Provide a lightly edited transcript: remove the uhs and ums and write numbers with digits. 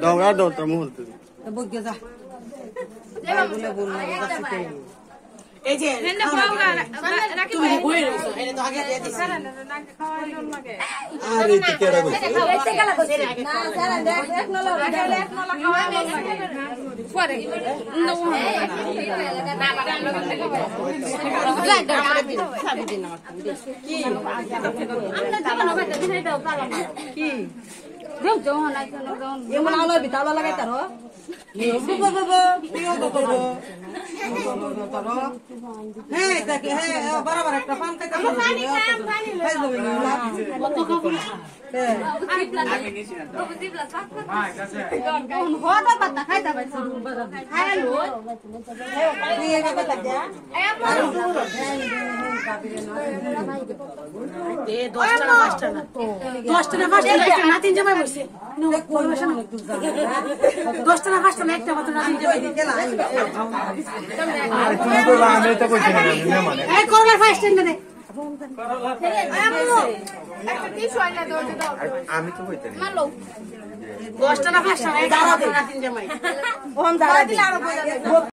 দৌড়া দৌড় মুহূর্তে এই যে তুমি বই রইছো এটা তো আগে দিয়ে দিছি আরে তো কেডা কইছে এতে গেলা কইছে না সারা এক নলা খাওয়া পরে না কি আমরা জীবন হইতে দিনে দাও পালা কি দেও জোন নাই কোন জোন এমন আলো বিতালা লাগাই তারো হ্যাঁ দেখে হ্যাঁ বরাবর একটা পান খাইতে নাতিন জামাই বসে 10 টাকা 5 টাকা একটা মাত্র নাতিন জামাই আমি তো হইতে 10 টাকা 5 টাকা নাতিন জামাই